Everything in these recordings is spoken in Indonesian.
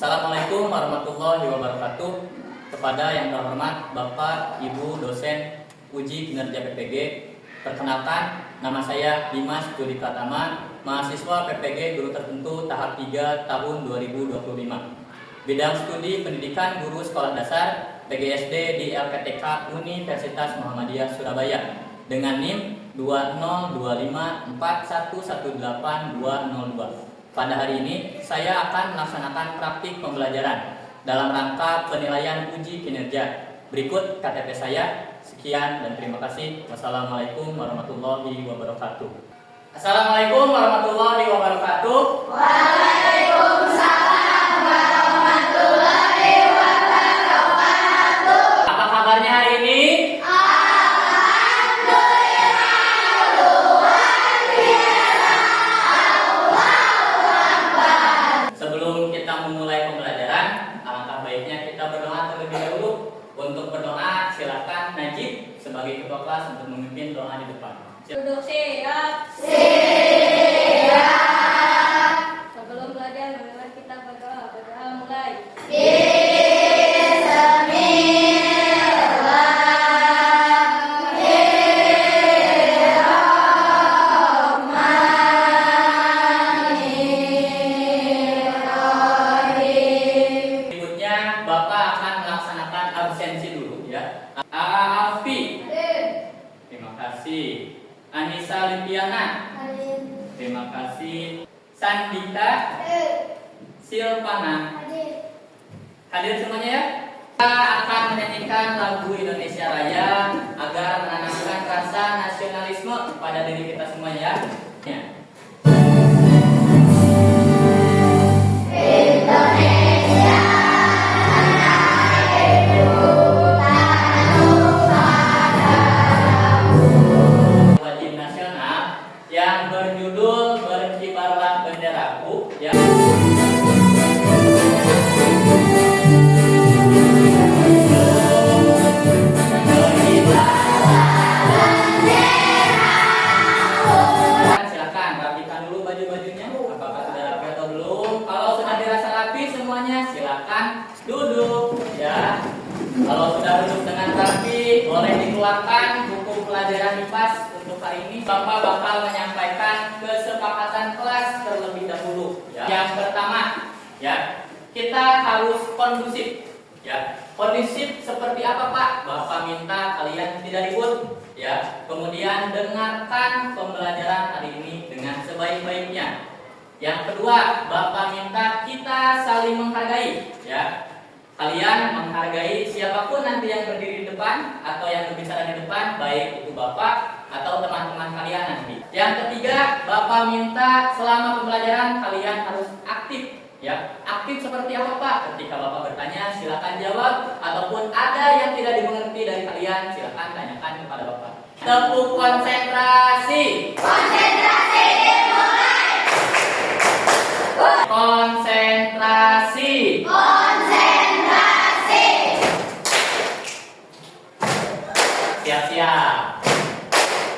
Assalamualaikum warahmatullahi wabarakatuh. Kepada yang terhormat Bapak, Ibu, dosen uji kinerja PPG, perkenalkan, nama saya Dimas Judi Pratama, mahasiswa PPG Guru Tertentu tahap 3 tahun 2025. Bidang studi Pendidikan Guru Sekolah Dasar PGSD di LPTK Universitas Muhammadiyah Surabaya dengan NIM 20254118202. Pada hari ini saya akan melaksanakan praktik pembelajaran dalam rangka penilaian uji kinerja. Berikut KTP saya. Sekian dan terima kasih. Wassalamualaikum warahmatullahi wabarakatuh. Assalamualaikum warahmatullahi wabarakatuh. Waalaikumsalam warahmatullahi wabarakatuh. Apa kabarnya hari ini? Alhamdulillah, luar biasa. Allahu Akbar. Sebelum kita memulai pembelajaran, alangkah baiknya kita berdoa terlebih dahulu. Untuk berdoa, silakan Najib sebagai ketua kelas untuk memimpin doa di depan. Duduk siap. Siap. Sebelum belajar, marilah kita berdoa. Berdoa mulai. Berikutnya, Bapak akan melaksanakan absensi dulu ya. Alfi, terima kasih. Anissa Lipiana, terima kasih. Sandika, Silvana, hadir semuanya ya. Kita akan menyanyikan lagu Indonesia Raya agar menanamkan rasa nasionalisme pada diri kita semuanya ya. Wajib nasional yang berjudul Berkibarlah Benderaku ya. Silakan rapikan dulu baju-bajunya. Apakah sudah rapi atau belum? Kalau sudah dirasa rapi semuanya, silakan duduk ya. Kalau sudah duduk dengan rapi, boleh dikeluarkan buku pelajaran IPAS untuk hari ini. Bapak bakal menyampaikan kesepakatan kelas terlebih dahulu ya. Yang pertama ya, kita harus kondusif ya. Kondusif seperti apa Pak? Bapak minta kalian tidak ribut ya. Kemudian dengarkan pembelajaran hari ini dengan sebaik-baiknya. Yang kedua, Bapak minta kita saling menghargai ya. Kalian menghargai siapapun nanti yang berdiri di depan atau yang berbicara di depan, baik itu Bapak atau teman-teman kalian nanti. Yang ketiga, Bapak minta selama pembelajaran kalian harus aktif ya. Aktif seperti apa Pak? Ketika Bapak bertanya silakan jawab, ataupun ada yang tidak dimengerti dari kalian silakan tanyakan kepada Bapak. Tepuk konsentrasi. Konsentrasi dimulai. Konsentrasi. Konsentrasi. Siap-siap.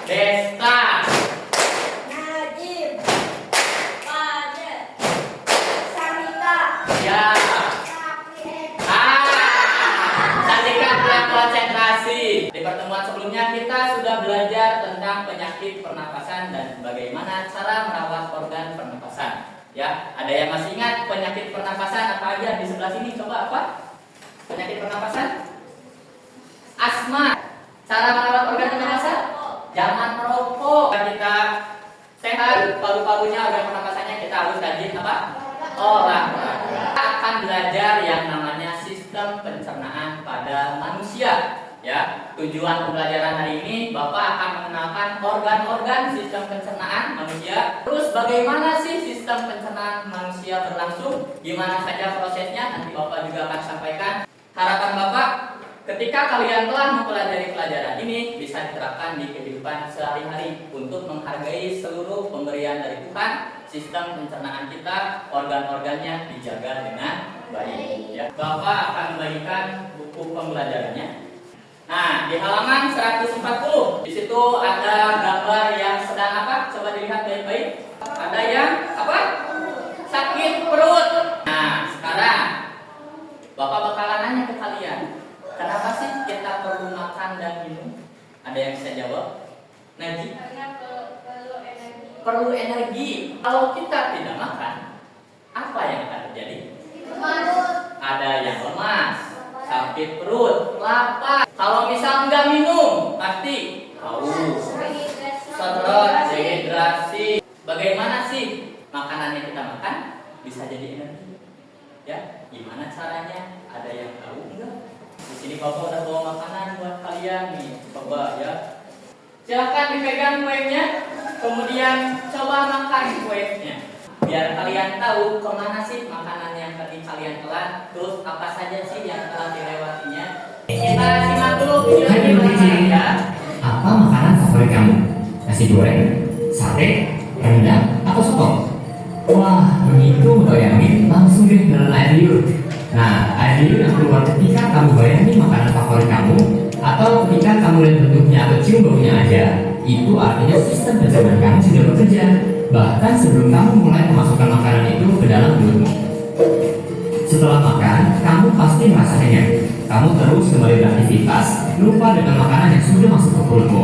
Desta. Najib. Fajar. Samita. Siap. Sandika pulang konsentrasi. Di pertemuan sebelumnya kita sudah belajar tentang penyakit pernapasan dan bagaimana cara merawat organ pernapasan. Ya, ada yang masih ingat penyakit pernapasan apa aja di sebelah sini? Coba apa? Penyakit pernapasan? Asma. Cara merawat organ pernapasan? Jangan merokok. Kita sehat, paru-parunya, organ pernapasannya kita harus rajin apa? Olahraga. Kita akan belajar yang namanya sistem pencernaan pada manusia. Ya, tujuan pembelajaran hari ini Bapak akan mengenalkan organ-organ sistem pencernaan manusia. Terus bagaimana sih sistem pencernaan manusia berlangsung? Gimana saja prosesnya? Nanti Bapak juga akan sampaikan. Harapan Bapak ketika kalian telah mempelajari pelajaran ini bisa diterapkan di kehidupan sehari-hari untuk menghargai seluruh pemberian dari Tuhan. Sistem pencernaan kita, organ-organnya dijaga dengan baik. Ya. Bapak akan membagikan buku pembelajarannya. Nah, di halaman 140 di situ ada gambar yang sedang apa? Coba dilihat baik-baik. Ada yang apa? Sakit perut. Nah, sekarang energi. Kalau kita tidak makan, apa yang akan terjadi? Ada yang lemas, sakit perut, lapar. Kalau misal nggak minum, pasti haus, seret, dehidrasi. Bagaimana sih makanan yang kita makan bisa jadi energi? Ya, gimana caranya? Ada yang tahu enggak? Di sini Bapak udah bawa makanan buat kalian nih, coba ya. Silakan dipegang kuenya, kemudian coba makan kuenya. Biar kalian tahu kemana sih makanan yang tadi kalian telan, terus apa saja sih yang telah dilewatinya. Kita simak dulu video Hai ini ya. apa makanan favorit kamu? Nasi goreng, sate, rendang, atau soto? Wah, begitu bayangin langsung deh dalam air liur. Nah, air liur yang keluar ketika kamu bayangin makanan favorit kamu, atau ketika kamu lihat bentuknya atau cium baunya aja, itu artinya sistem pencernaan kamu sudah bekerja. Bahkan sebelum kamu mulai memasukkan makanan itu ke dalam mulutmu. Setelah makan, kamu pasti merasa kenyang. Kamu terus kembali beraktivitas, lupa dengan makanan yang sudah masuk ke perutmu.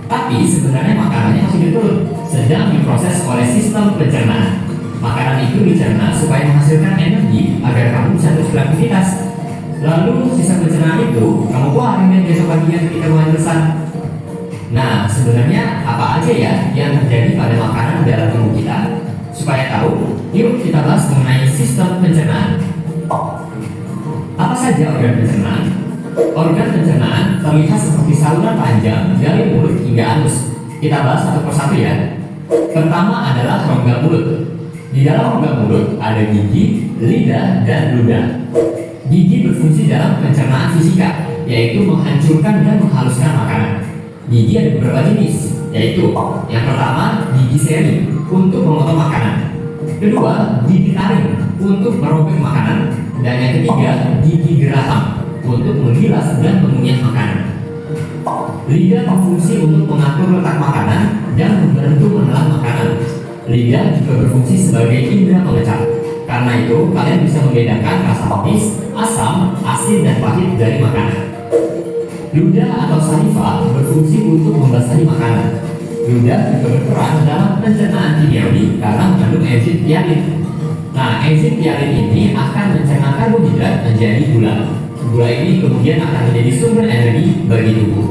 Tapi sebenarnya makanannya masih di perut, sedang diproses oleh sistem pencernaan. Makanan itu dicerna supaya menghasilkan energi agar kamu bisa terus beraktivitas. Lalu sisa pencernaan itu kamu keluarin deh besok paginya ketika mulai besar. Nah, sebenarnya apa aja ya yang terjadi pada makanan dalam tubuh kita? Supaya tahu, yuk kita bahas mengenai sistem pencernaan. Apa saja organ pencernaan? Organ pencernaan terlihat seperti saluran panjang dari mulut hingga anus. Kita bahas satu persatu ya. Pertama adalah rongga mulut. Di dalam rongga mulut ada gigi, lidah, dan ludah. Gigi berfungsi dalam pencernaan fisika, yaitu menghancurkan dan menghaluskan makanan. Gigi ada beberapa jenis, yaitu yang pertama gigi seri untuk memotong makanan, kedua gigi taring untuk merobek makanan, dan yang ketiga gigi geraham untuk menggilas dan mengunyah makanan. Lidah berfungsi untuk mengatur letak makanan dan membantu menelan makanan. Lidah juga berfungsi sebagai indera pengecap. Karena itu kalian bisa membedakan rasa manis, asam, asin, dan pahit dari makanan. Ludah atau saliva berfungsi untuk membasahi makanan. Ludah juga berperan dalam pencernaan kimiawi karena mengandung enzim ptyalin. Nah, enzim ptyalin ini akan mencerna karbohidrat menjadi gula. Gula ini kemudian akan menjadi sumber energi bagi tubuh.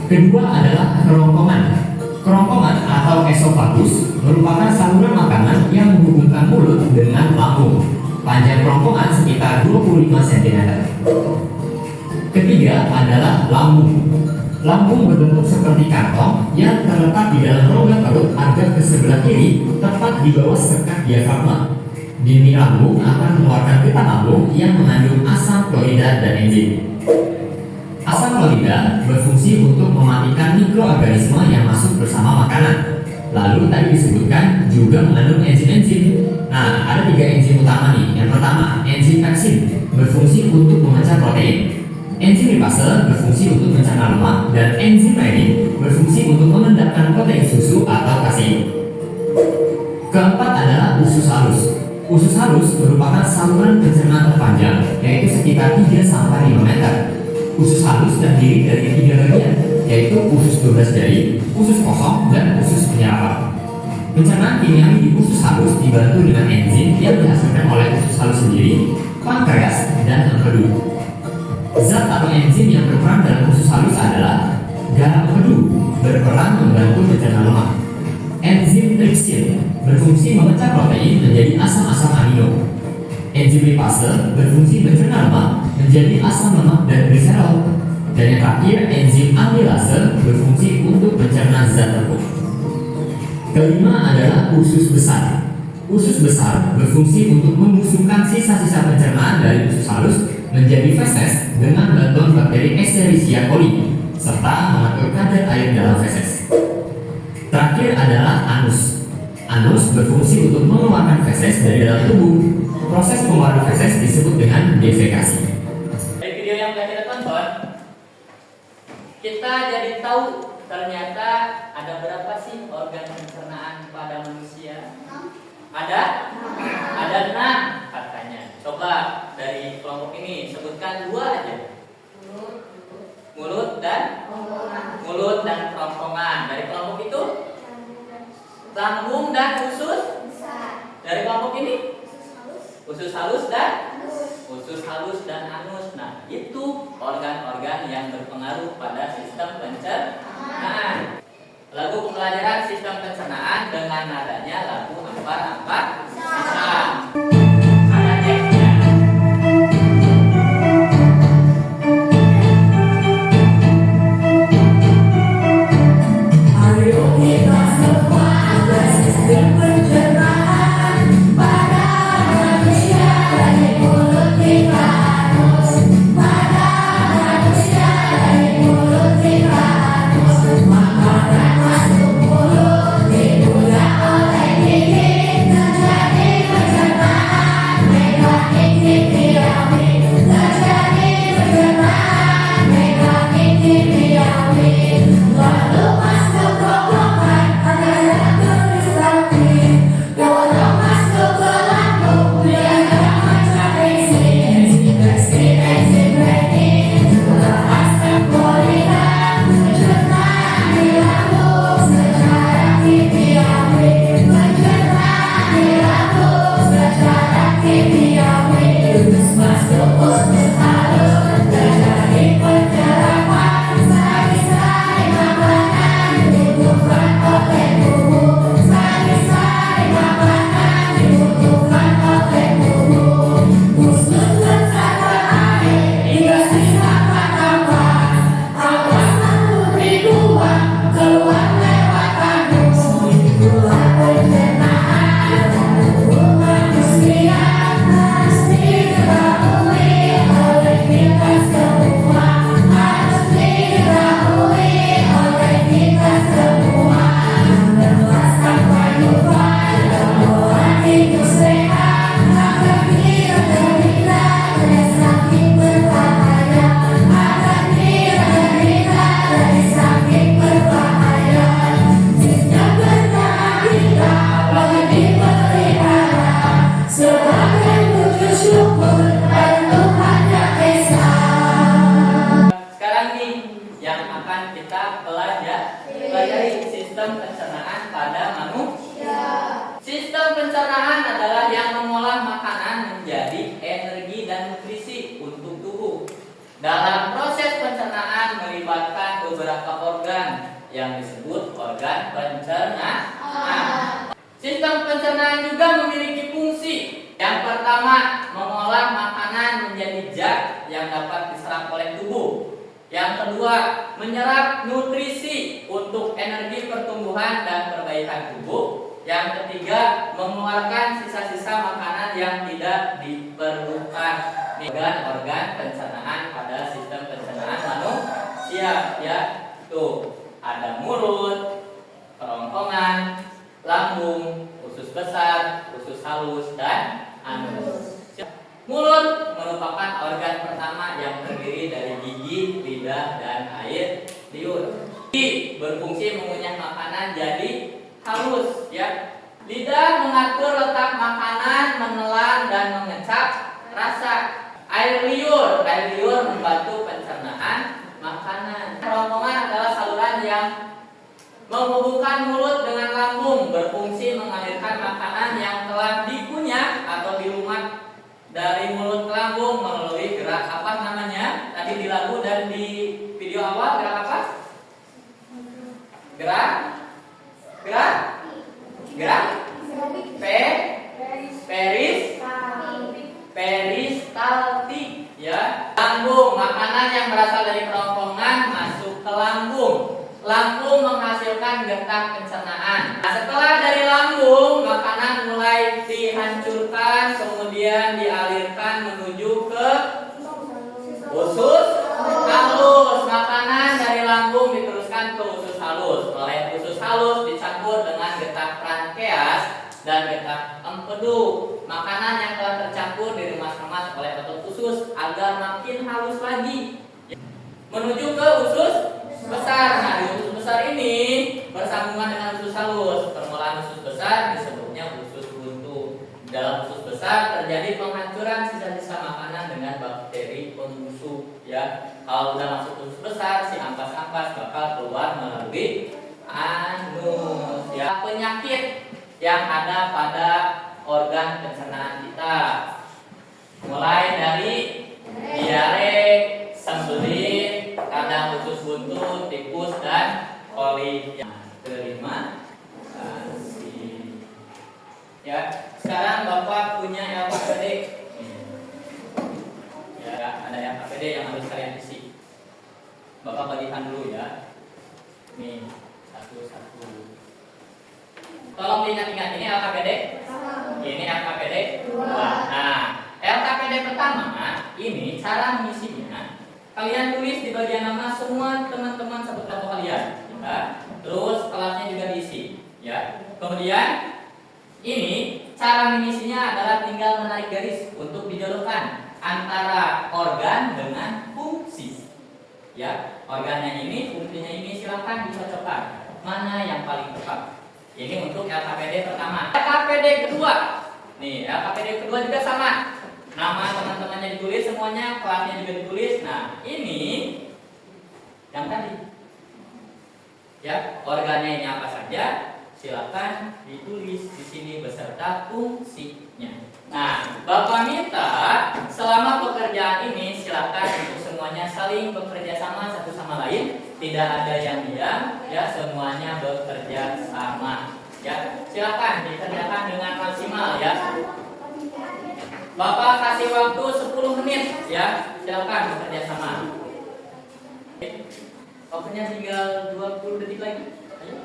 Kedua adalah kerongkongan. Kerongkongan atau esofagus merupakan saluran makanan yang menghubungkan mulut dengan lambung. Panjang kerongkongan sekitar 25 cm. Ketiga adalah lambung. Lambung berbentuk seperti kantong yang terletak di dalam rongga perut agak ke sebelah kiri, tepat di bawah sekat diafragma. Dinding lambung akan mengeluarkan getah lambung yang mengandung asam klorida dan enzim. Asam klorida berfungsi untuk mematikan mikroorganisme yang masuk bersama makanan. Lalu tadi disebutkan juga mengandung enzim-enzim. Nah, ada 3 enzim utama nih. Yang pertama, enzim pepsin berfungsi untuk memecah protein. Enzim lipase berfungsi untuk mencerna lemak, dan enzim renin berfungsi untuk mengendapkan protein susu atau kasein. Keempat adalah usus halus. Usus halus merupakan saluran pencernaan terpanjang, yaitu sekitar 3-5 meter. Usus halus terdiri dari 3 bagian, yaitu usus 12 jari, usus kosong, dan usus penyerapan. Pencernaan kimiawi di usus halus dibantu dengan enzim yang dihasilkan oleh usus halus sendiri, pankreas, dan empedu. Zat atau enzim yang berperan dalam usus halus adalah garam empedu, berperan membantu mencerna lemak. Enzim tripsin berfungsi memecah protein menjadi asam-asam amino. Enzim lipase berfungsi mencerna lemak menjadi asam lemak dan gliserol. Dan yang terakhir, enzim amilase berfungsi untuk mencerna zat tepung. Kelima adalah usus besar. Usus besar berfungsi untuk membusukkan sisa-sisa pencernaan dari usus halus menjadi feses dengan bantuan bakteri Escherichia coli serta mengatur kadar air dalam feses. Terakhir adalah anus. Anus berfungsi untuk mengeluarkan feses dari dalam tubuh. Proses pengeluaran feses disebut dengan defekasi. Dari video yang telah kita tonton, kita jadi tahu ternyata ada berapa sih organ pencernaan pada manusia? Ada 6 katanya. Coba dari kelompok ini sebutkan 2 aja. Mulut dan kerongkongan. Dari kelompok itu lambung dan usus. Dari kelompok ini usus halus dan anus. Nah, itu organ-organ yang berpengaruh pada sistem pencernaan. Lagu pembelajaran sistem pencernaan dengan nadanya lagu ampar-ampar pisang. Ada teksnya. Ayo kita semua bersistem pencernaan pada manusia dari mulut hingga anus. Pada manusia dari mulut hingga anus. Makanan masuk mulut dibuka oleh gigi terjadi pencernaan mekanik kimiawi. Terjadi pencernaan mekanik kimiawi. Lalu masuk rombongan adalah tulis lagi. Dorong masuk ke lambung biar mencapai enzim renin. Setelah asam polihan pencernaan di lambung secara kimiawi. Pencernaan di lambung secara kimiawi. Terus masuk usus halus terjadi pencerahan. Sari-sari makanan dibutuhkan oleh tubuh. Sari-sari makanan dibutuhkan oleh tubuh. Usus besar berair hingga sisakan nafas. Awas mampu dibuang keluar lewat anus. Itulah pencernaan tubuh manusia. Harus diketahui oleh kita semua. Harus diketahui oleh kita semua. Lepas sampai lupa dalam hidup sehat agar kita terhindar dari sakit berbahaya. Agar kita terhindar dari sakit berbahaya. Sistem pencernaan kita wajib dipelihara sebagai wujud syukur pada Tuhan Yang Esa. Sekarang nih yang akan kita pelajari sistem pencernaan pada manusia. Sistem pencernaan adalah yang mengolah makanan menjadi energi dan nutrisi untuk tubuh. Dalam proses pencernaan melibatkan beberapa organ yang disebut organ pencernaan. Sistem pencernaan juga memiliki fungsi. Yang pertama, mengolah makanan menjadi zat yang dapat diserap oleh tubuh. Yang kedua, menyerap nutrisi untuk energi pertumbuhan dan perbaikan tubuh. Yang ketiga, mengeluarkan sisa-sisa makanan yang tidak diperlukan. Organ-organ pencernaan pada sistem pencernaan manusia, ya. Tuh, ada mulut, kerongkongan, lambung, usus besar, usus halus, dan anus. Mulut merupakan organ pertama yang terdiri dari gigi, lidah, dan air liur. Gigi berfungsi mengunyah makanan jadi halus, ya. Lidah mengatur letak makanan, menelan dan mengecap rasa. Air liur membantu pencernaan makanan. Kerongkongan adalah saluran yang menghubungkan mulut dengan lambung, berfungsi mengalirkan makanan yang telah dikunyah atau dilumat dari mulut ke lambung melalui gerak apa namanya? Tadi di lagu dan di video awal gerak apa? Peristaltik, ya. Lambung, makanan yang berasal dari kerongkongan masuk ke lambung. Lambung menghasilkan getah pencernaan. Nah, setelah dari lambung, makanan mulai dihancurkan, kemudian dialirkan menuju ke usus halus. Makanan dari lambung diteruskan ke usus halus. Oleh usus halus dicampur dengan getah pankreas dan getah empedu. Makanan yang telah tercampur diremas-remas oleh otot usus agar makin halus lagi, menuju ke usus besar. Nah, di usus besar ini bersambungan dengan usus halus. Permulaan usus besar disebutnya usus buntu. Dalam usus besar terjadi penghancuran sisa-sisa makanan dengan bakteri pembusuk, ya. Kalau udah masuk usus besar, si ampas-ampas bakal keluar melalui anus, ya. Penyakit penyakit yang ada pada organ pencernaan kita. Mulai dari diare, sembelit, radang usus buntu, tipus dan koli. Yang kelima, kasih. Ya, sekarang Bapak punya LKPD. Ya, ada LKPD yang harus kalian isi. Bapak bagikan dulu ya. Nih, satu-satu. Tolong diingat-ingat, ini LKPD. Ini LKPD 2. Nah, LKPD pertama ini cara mengisinya. Kalian tulis di bagian nama semua teman-teman satu kelompok kalian. Ya. Terus kelasnya juga diisi. Ya. Kemudian ini cara mengisinya adalah tinggal menarik garis untuk dijodohkan antara organ dengan fungsi. Ya, organnya ini, fungsinya ini, silakan dicocokkan mana yang paling tepat. Ini untuk LKPD pertama. LKPD kedua. Nih, LKPD kedua juga sama. Nama teman-temannya ditulis semuanya, kelasnya juga ditulis. Nah, ini yang tadi. Ya, organnya ini apa saja? Silakan ditulis di sini beserta fungsinya. Nah, Bapak minta selama pekerjaan ini silakan untuk semuanya saling bekerja sama satu sama lain, tidak ada yang diam, ya semuanya bekerja sama. Ya, silakan dikerjakan dengan maksimal ya. Bapak kasih waktu 10 menit ya, silakan bekerja sama. Waktunya tinggal 20 detik lagi. Ayo.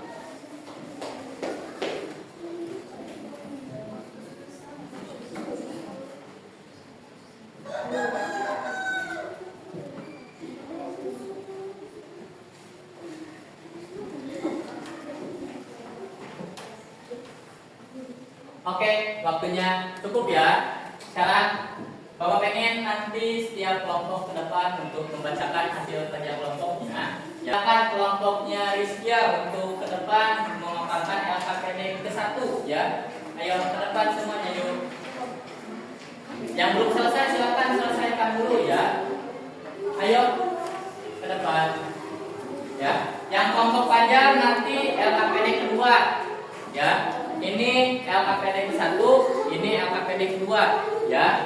Oke, waktunya cukup ya. Sekarang Bapak pengen nanti setiap kelompok ke depan untuk membacakan hasil kerja kelompoknya. Silakan kelompoknya Rizkia untuk ke depan memaparkan LKPD ke-1 ya. Ayo ke depan semuanya yuk. Yang belum selesai silakan selesaikan dulu ya. Ayo ke depan. Ya. Yang kelompok pelajar nanti LKPD kedua ya. Ini LKPD ke-1, ini LKPD kedua ya.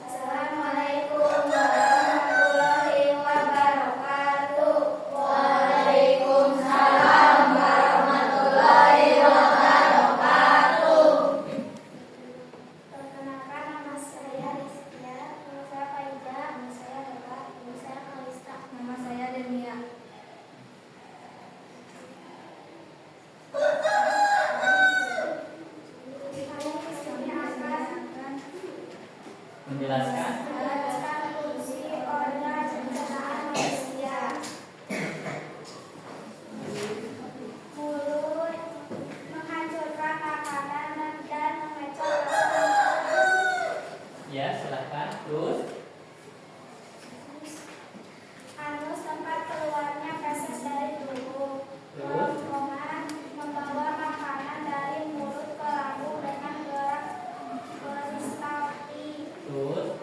Assalamualaikum warahmatullahi wabarakatuh. Waalaikumsalam warahmatullahi wabarakatuh. Perkenalkan, nama saya Rizkia, nama saya Faiza, nama saya Deva, nama saya Kalista, nama saya Denia. Menjelaskan Fungsi organ pencernaan manusia. Mulut menghancurkan makanan dan mengecor rasa. ya, silakan. Terus Anus tempat keluarnya feses dari tubuh. Kerongkongan membawa makanan dari mulut ke lambung dengan gerak peristaltik. terus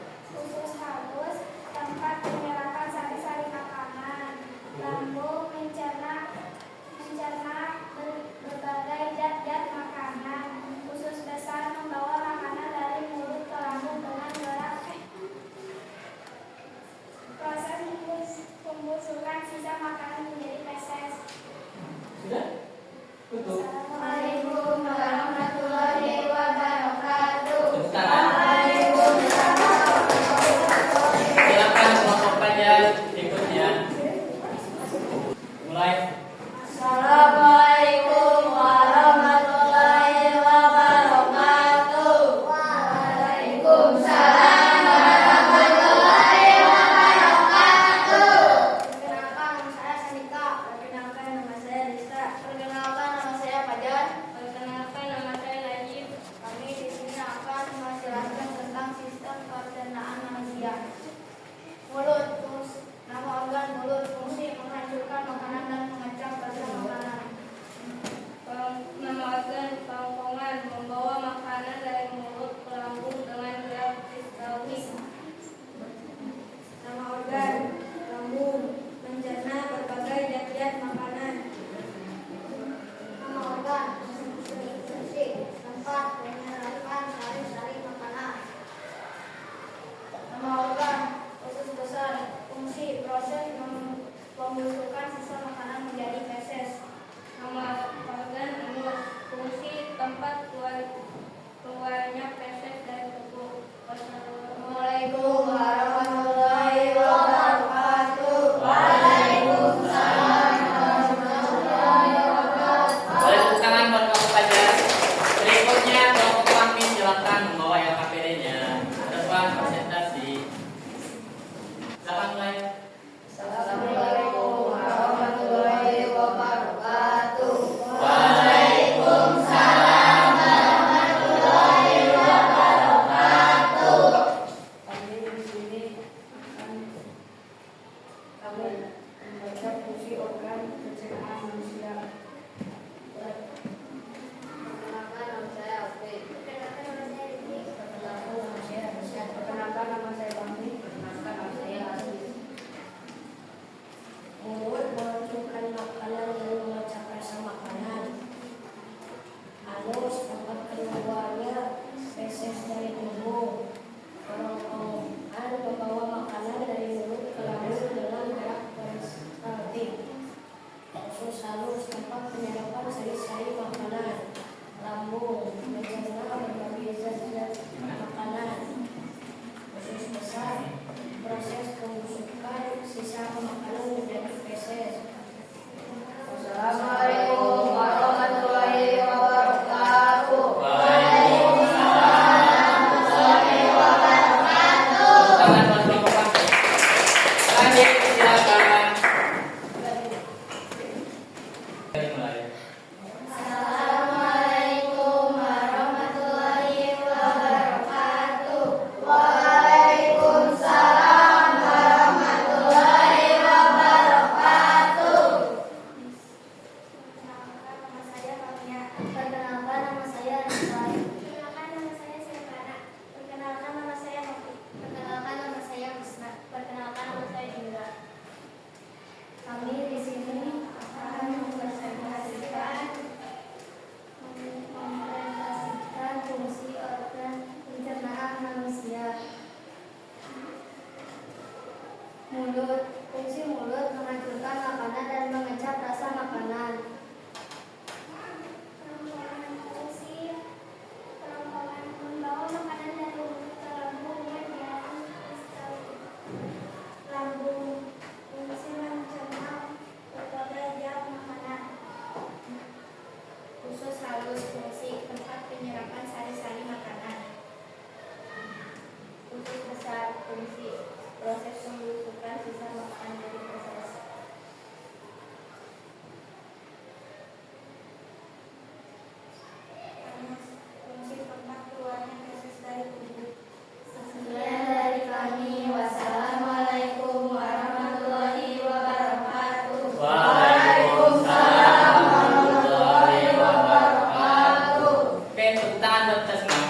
tangan buat kita semua.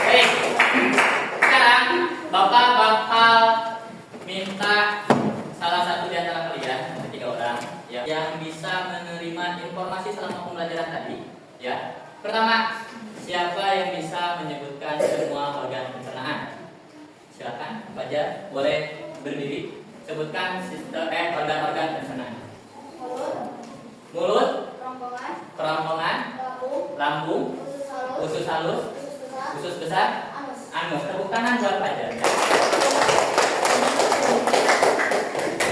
Baik. Sekarang Bapak bakal minta salah satu di antara kalian, ada 3 orang, ya, yang bisa menerima informasi selama pembelajaran tadi. Ya. Pertama, siapa yang bisa menyebutkan semua organ pencernaan? Silakan, Fajar, boleh berdiri. Sebutkan organ-organ pencernaan. Mulut, kerongkongan, lambung, usus halus, usus besar, anus. Tepuk tangan buat Fajar.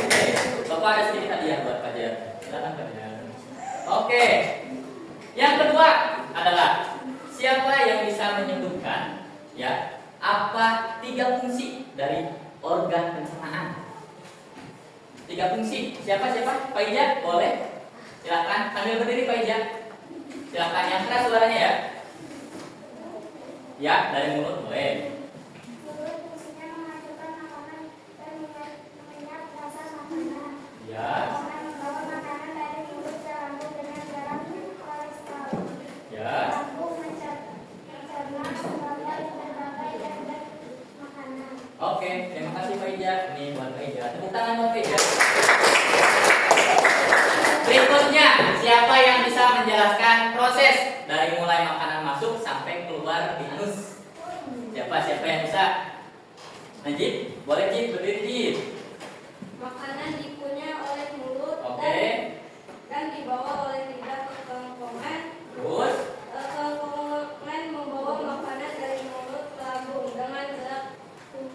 Oke, Bapak ada sedikit hadiah buat Fajar. Silakan Fajar. Oke. Yang kedua adalah siapa yang bisa menyebutkan, ya, apa 3 fungsi dari organ pencernaan? 3 fungsi. Siapa? Pak Ija, boleh? Silakan sambil berdiri Pak Ija. Silakan yang keras suaranya ya. Ya, dari mulut boleh. Mulut fungsinya menghasilkan makanan dan mengunyah rasa makanan. Ya. Membawa makanan dari mulut ke lambung dengan garam kolesterol. Ya. Lambung mencerna berbagai zat makanan. Oke, terima kasih Pak Ija. Ini buat Pak Ija. Tepuk tangan buat Pak Ija. Berikutnya, siapa yang bisa menjelaskan proses dari mulai makanan masuk sampai keluar di anus? Siapa yang bisa? Najib, boleh Jib, berdiri Jib. Makanan dikunyah oleh mulut Oke. dan dibawa oleh lidah ke kerongkongan. Terus, Kerongkongan membawa makanan dari mulut ke lambung dengan gerak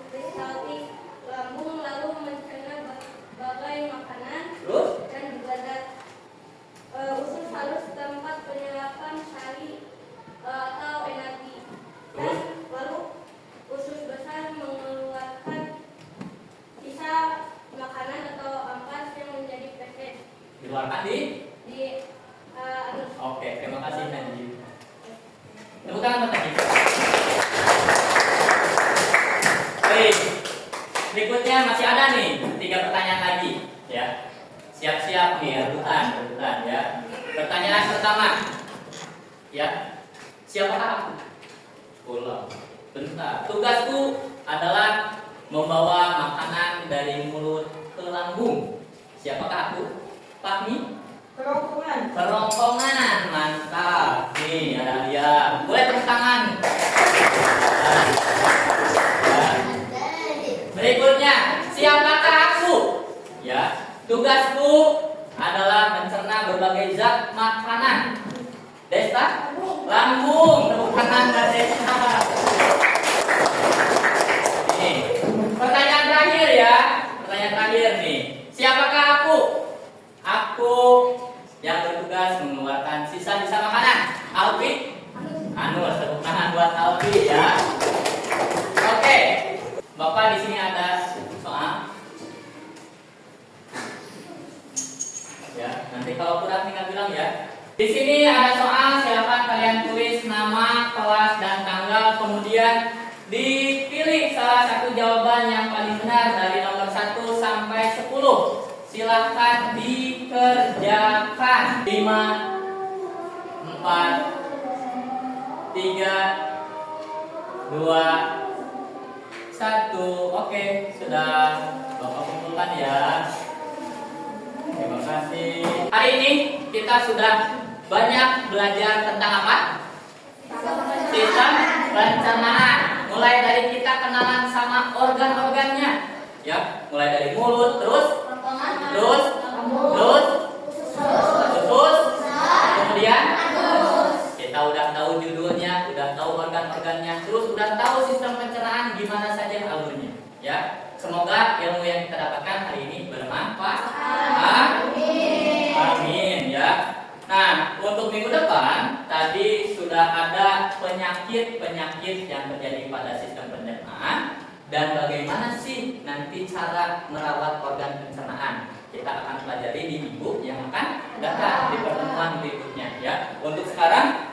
kristaltik lambung lalu mencerna berbagai makanan terus, dan juga usus halus tempat penyerapan sari atau energi dan lalu usus besar mengeluarkan sisa makanan atau ampas yang menjadi feses dikeluarkan di. anus. Oke, terima kasih Najib. Tepuk tangan buat Najib. Baik. Berikutnya masih ada nih 3 pertanyaan lagi, ya. Siap-siap nih, rebutan ya. Pertanyaan pertama, ya. Siapakah aku? Ulang. Bentar. Tugasku adalah membawa makanan dari mulut ke lambung. Siapakah aku? Fahmi? Kerongkongan. Mantap. Nih ada dia. Boleh tepuk tangan. Berikutnya, siapakah aku? Ya, tugasku adalah mencerna berbagai zat makanan. Desta? Lambung. Tepuk tangan buat Desta. Ini pertanyaan terakhir ya. Pertanyaan terakhir nih. Siapakah aku? Aku yang bertugas mengeluarkan sisa-sisa makanan. Alfi? Anus. Tepuk tangan buat Alfi ya. Oke. Bapak di sini ada soal. Ya, nanti kalau kurang tinggal bilang ya. Di sini ada soal, silakan kalian tulis nama, kelas dan tanggal, kemudian dipilih salah satu jawaban yang paling benar dari nomor 1 sampai 10. Silahkan dikerjakan. 5, 4, 3, 2, 1. Oke, sudah Bapak kumpulkan ya. Terima kasih. Hari ini kita sudah banyak belajar tentang apa? Sistem pencernaan. Mulai dari kita kenalan sama organ-organnya, ya. Mulai dari mulut, terus, kemudian kita udah tahu judulnya, udah tahu organ-organnya, terus udah tahu sistem pencernaan gimana saja alurnya, ya. Semoga ilmu yang kita dapatkan hari ini bermanfaat. Amin ya. Nah, untuk minggu depan tadi sudah ada penyakit-penyakit yang terjadi pada sistem pencernaan dan bagaimana sih nanti cara merawat organ pencernaan. Kita akan pelajari di minggu yang akan datang di pertemuan berikutnya ya. Untuk sekarang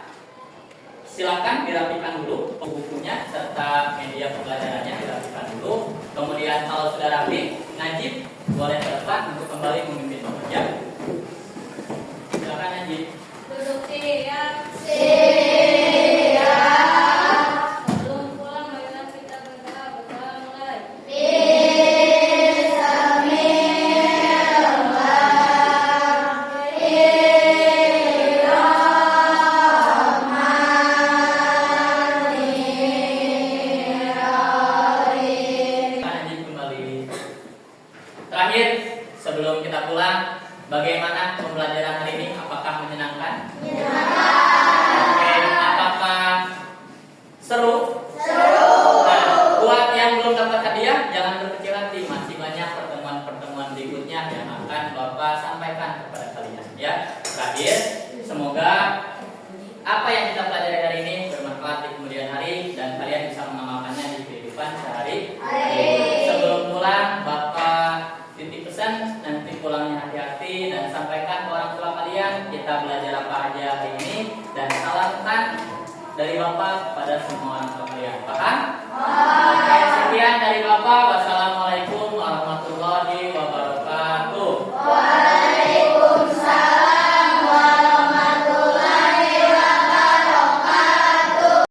silakan dirapikan dulu bukunya serta media pembelajarannya dirapikan dulu. Kemudian kalau sudah rapi, Najib boleh ke depan untuk kembali memimpin ya. Silakan Najib. Duduk siap. yang kita pelajari hari ini bermanfaat di kemudian hari dan kalian bisa mengamalkannya di kehidupan sehari-hari. Sebelum pulang, Bapak titip pesan, nanti pulangnya hati-hati dan sampaikan ke orang tua kalian kita belajar apa aja hari ini dan salamkan dari Bapak kepada semua orang tua kalian. Paham? Oke, sekian dari Bapak.